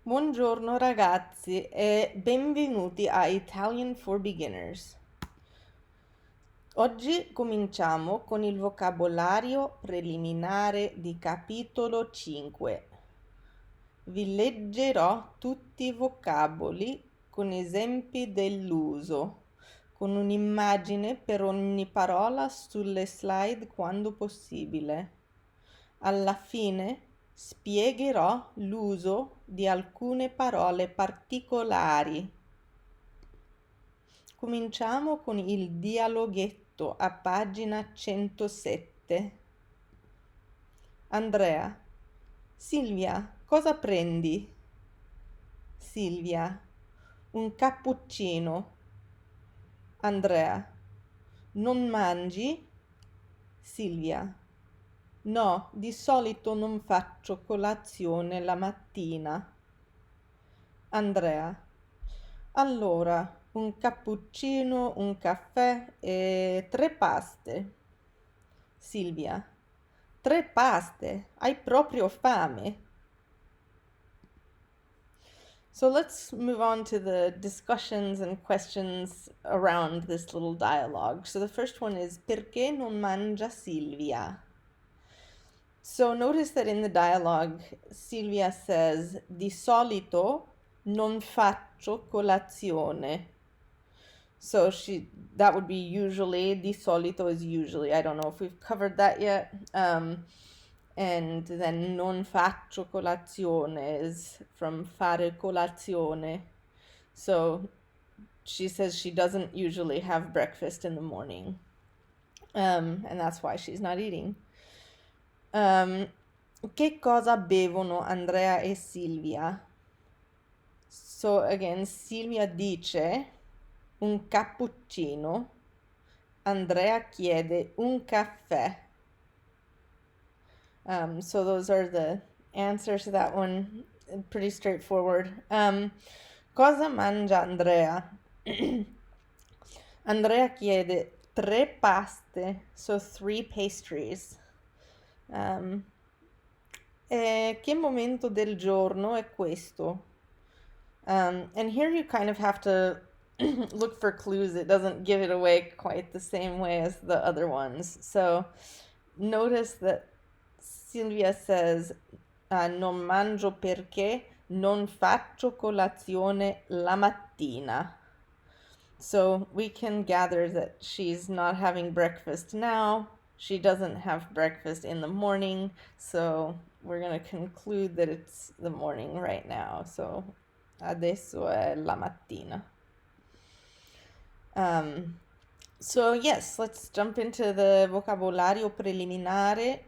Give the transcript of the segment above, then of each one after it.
Buongiorno ragazzi e benvenuti a Italian for Beginners. Oggi cominciamo con il vocabolario preliminare di capitolo 5. Vi leggerò tutti i vocaboli con esempi dell'uso, con un'immagine per ogni parola sulle slide quando possibile. Alla fine spiegherò l'uso di alcune parole particolari. Cominciamo con il dialoghetto a pagina 107. Andrea: Silvia, cosa prendi? Silvia: un cappuccino. Andrea: non mangi? Silvia: no, di solito non faccio colazione la mattina. Andrea: allora, un cappuccino, un caffè e 3 paste. Silvia: 3 paste? Hai proprio fame? So let's move on to the discussions and questions around this little dialogue. So the first one is, perché non mangia Silvia? So notice that in the dialogue, Silvia says, di solito non faccio colazione. So that would be usually, di solito is usually. I don't know if we've covered that yet. And then non faccio colazione is from fare colazione. So she says she doesn't usually have breakfast in the morning. And that's why she's not eating. Che cosa bevono Andrea e Silvia? So again, Silvia dice un cappuccino. Andrea chiede un caffè. So those are the answers to that one. Pretty straightforward. Cosa mangia Andrea? Andrea chiede 3 paste, so 3 pastries. Che momento del giorno è questo? And here you kind of have to look for clues. It doesn't give it away quite the same way as the other ones. So notice that Silvia says, non mangio perché non faccio colazione la mattina. So we can gather that she's not having breakfast now. She doesn't have breakfast in the morning. So we're going to conclude that it's the morning right now. So adesso è la mattina. So yes, let's jump into the vocabolario preliminare.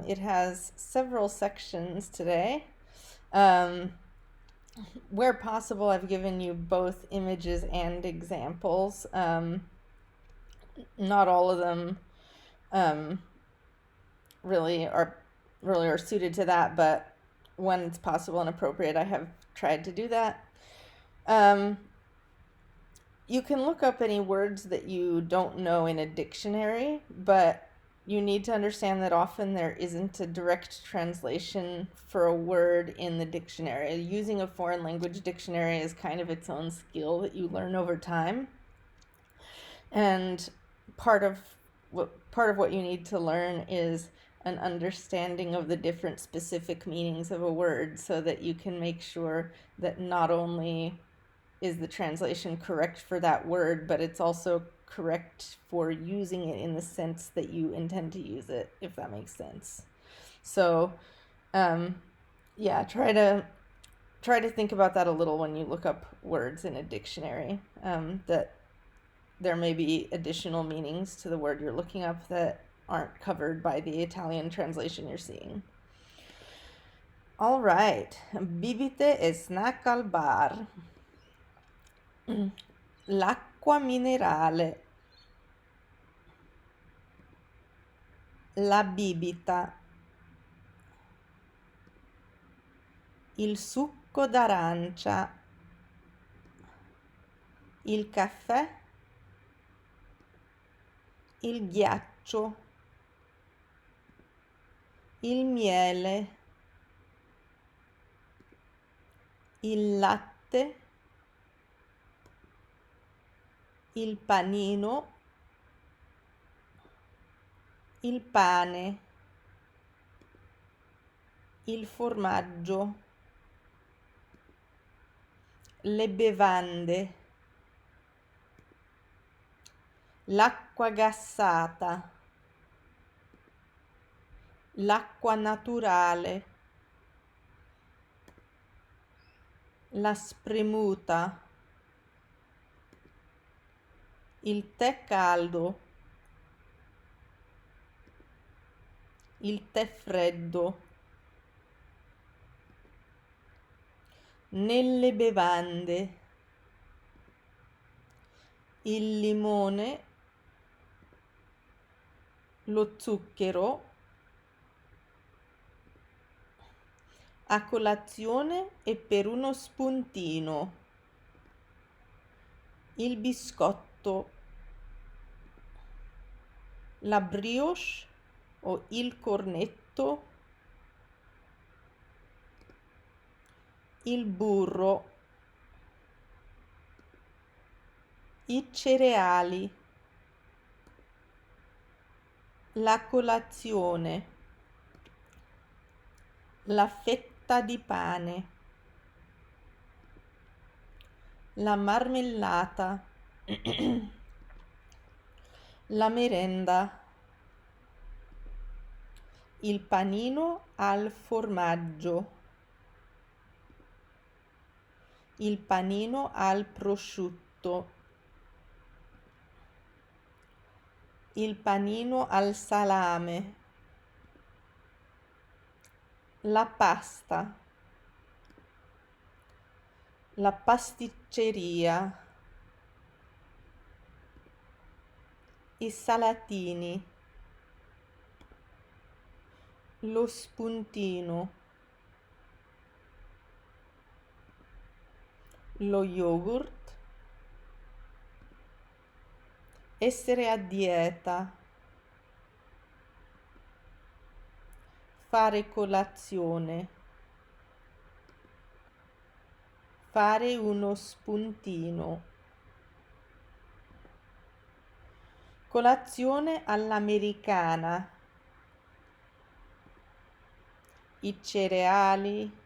It has several sections today. Where possible, I've given you both images and examples. Not all of them really are suited to that, but when it's possible and appropriate, I have tried to do that. You can look up any words that you don't know in a dictionary, but you need to understand that often there isn't a direct translation for a word in the dictionary. Using a foreign language dictionary is kind of its own skill that you learn over time. And part of what you need to learn is an understanding of the different specific meanings of a word so that you can make sure that not only is the translation correct for that word, but it's also correct for using it in the sense that you intend to use it, if that makes sense. So, yeah, try to think about that a little when you look up words in a dictionary, that there may be additional meanings to the word you're looking up that aren't covered by the Italian translation you're seeing. All right, bibite e snack al bar. L'acqua minerale, la bibita, il succo d'arancia, il caffè, il ghiaccio, il miele, il latte, il panino, il pane, il formaggio, le bevande, l'acqua gassata, l'acqua naturale, la spremuta, il tè caldo, il tè freddo, nelle bevande, il limone, lo zucchero, a colazione e per uno spuntino, il biscotto, la brioche o il cornetto, il burro, i cereali, la colazione, la fetta di pane, la marmellata, la merenda, il panino al formaggio, il panino al prosciutto, il panino al salame, la pasta, la pasticceria, i salatini, lo spuntino, lo yogurt, essere a dieta, fare colazione, fare uno spuntino, colazione all'americana, i cereali,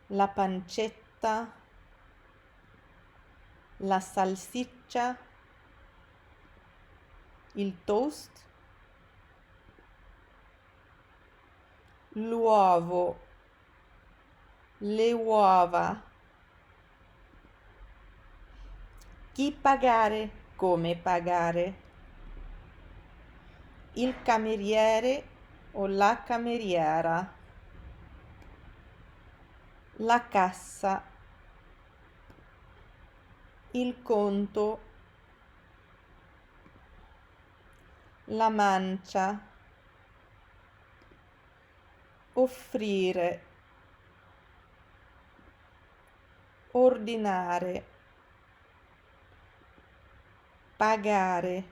la pancetta, la salsiccia, il toast, l'uovo, le uova, chi pagare, come pagare, il cameriere o la cameriera, la cassa, il conto, la mancia, offrire, ordinare, pagare.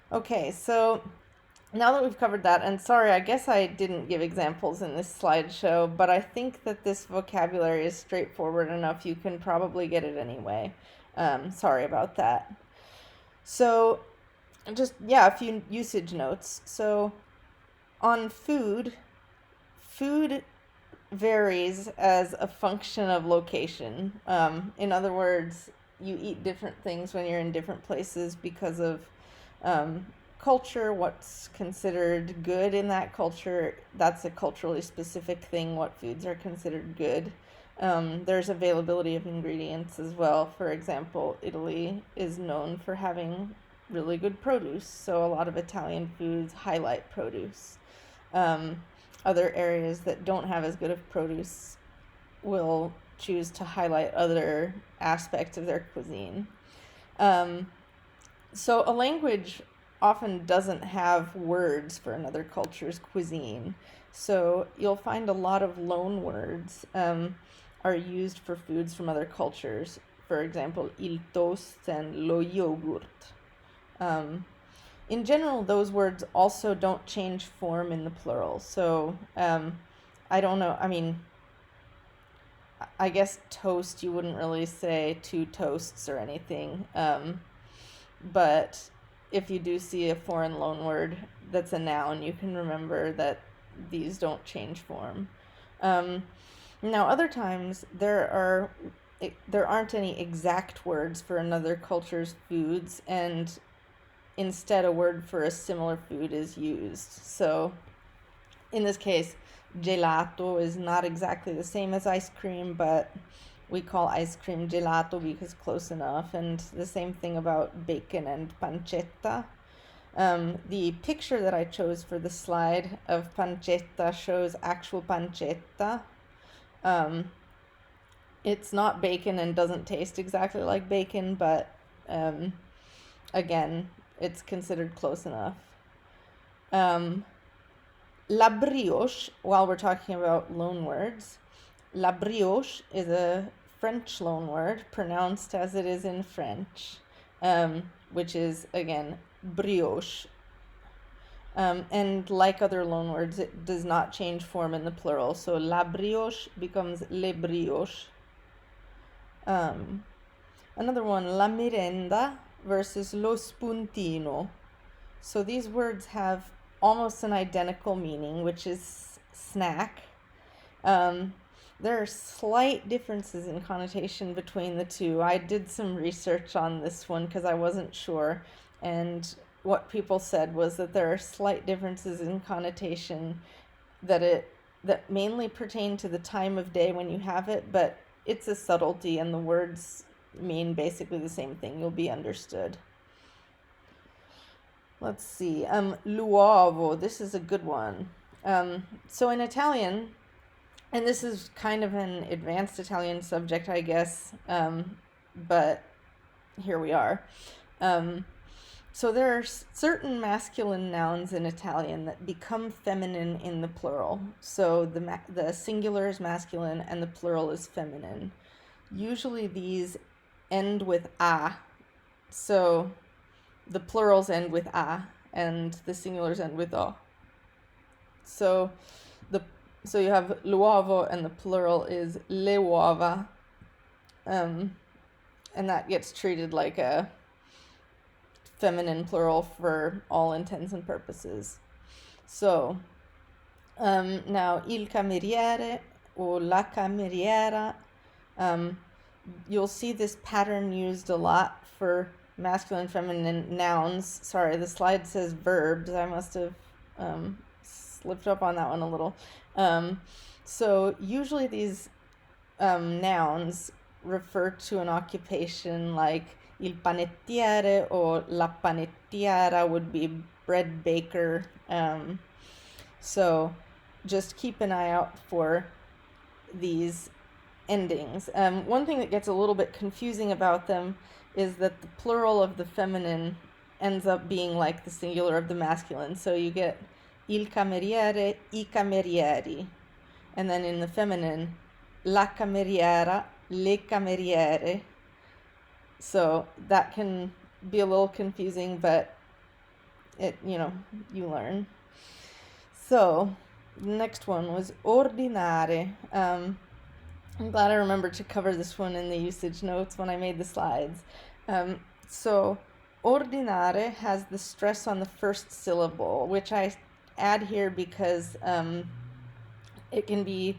Okay, so now that we've covered that, and sorry, I guess I didn't give examples in this slideshow, but I think that this vocabulary is straightforward enough you can probably get it anyway. Sorry about that. So, just, yeah, a few usage notes. So, on food varies as a function of location. In other words, you eat different things when you're in different places because of culture, what's considered good in that culture. That's a culturally specific thing, what foods are considered good. There's availability of ingredients as well. For example, Italy is known for having really good produce, so a lot of Italian foods highlight produce. Other areas that don't have as good of produce will choose to highlight other aspects of their cuisine. So a language often doesn't have words for another culture's cuisine. So you'll find a lot of loan words are used for foods from other cultures. For example, il toast and lo yogurt. In general, those words also don't change form in the plural. So I don't know. I mean, I guess toast, you wouldn't really say two toasts or anything. But if you do see a foreign loanword that's a noun, you can remember that these don't change form. Now, other times there aren't any exact words for another culture's foods, and instead a word for a similar food is used. So, in this case, gelato is not exactly the same as ice cream, but we call ice cream gelato because close enough. And the same thing about bacon and pancetta. The picture that I chose for the slide of pancetta shows actual pancetta. It's not bacon and doesn't taste exactly like bacon, but again, it's considered close enough. La brioche, while we're talking about loanwords, la brioche is a French loanword pronounced as it is in French, which is, again, brioche. And like other loanwords, it does not change form in the plural. So la brioche becomes le brioche. Another one, la merenda versus lo spuntino. So these words have almost an identical meaning, which is snack. There are slight differences in connotation between the two. I did some research on this one because I wasn't sure, and what people said was that there are slight differences in connotation that mainly pertain to the time of day when you have it, but it's a subtlety and the words mean basically the same thing. You'll be understood. Let's see. L'uovo. This is a good one. So in Italian, and this is kind of an advanced Italian subject, I guess, but here we are. So there are certain masculine nouns in Italian that become feminine in the plural. So the singular is masculine and the plural is feminine. Usually these end with a. So the plurals end with a and the singulars end with o. So you have l'uovo and the plural is le uova. And that gets treated like a feminine plural for all intents and purposes. So now il cameriere or la cameriera, you'll see this pattern used a lot for masculine and feminine nouns. Sorry, the slide says verbs. I must have slipped up on that one a little. So usually these nouns refer to an occupation, like il panettiere or la panettiera would be bread baker. So just keep an eye out for these endings. One thing that gets a little bit confusing about them is that the plural of the feminine ends up being like the singular of the masculine. So you get il cameriere, i camerieri. And then in the feminine, la cameriera, le cameriere. So that can be a little confusing, but you learn. So the next one was ordinare. I'm glad I remembered to cover this one in the usage notes when I made the slides. So ordinare has the stress on the first syllable, which I add here because it can be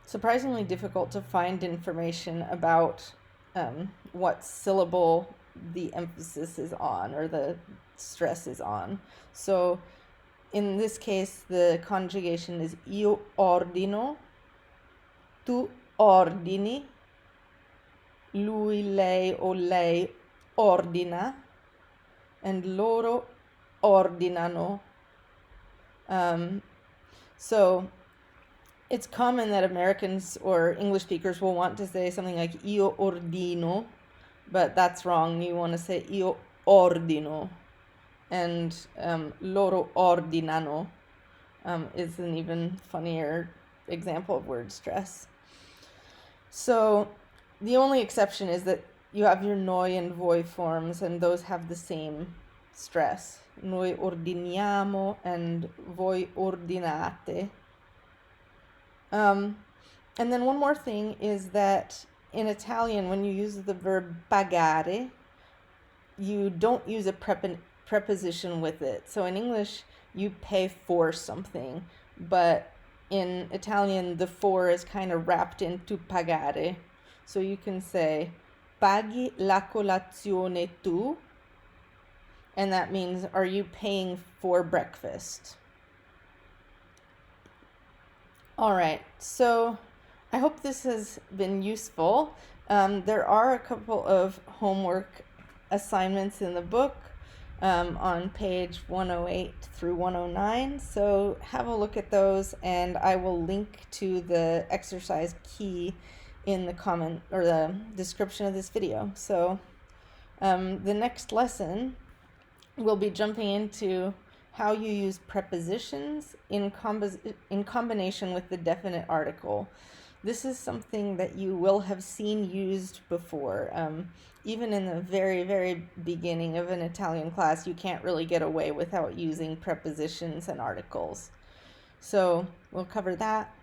surprisingly difficult to find information about what syllable the emphasis is on or the stress is on. So in this case, the conjugation is io ordino, tu ordini, lui, lei o lei ordina, and loro ordinano. So it's common that Americans or English speakers will want to say something like io ordino, but that's wrong. You want to say io ordino, and loro ordinano is an even funnier example of word stress. So the only exception is that you have your noi and voi forms, and those have the same stress. Noi ordiniamo and voi ordinate. And then one more thing is that in Italian, when you use the verb pagare, you don't use a preposition with it. So in English, you pay for something, but in Italian, the for is kind of wrapped into pagare. So you can say, paghi la colazione tu? And that means, are you paying for breakfast? All right, so I hope this has been useful. There are a couple of homework assignments in the book on page 108 through 109. So have a look at those, and I will link to the exercise key in the comment or the description of this video. So the next lesson we'll be jumping into how you use prepositions in combination with the definite article. This is something that you will have seen used before. Even in the very, very beginning of an Italian class, you can't really get away without using prepositions and articles. So we'll cover that.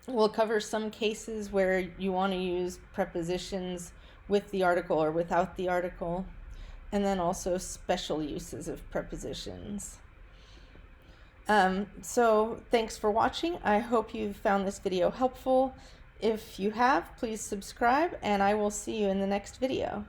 We'll cover some cases where you want to use prepositions with the article or without the article, and then also special uses of prepositions. So thanks for watching. I hope you found this video helpful. If you have, please subscribe, and I will see you in the next video.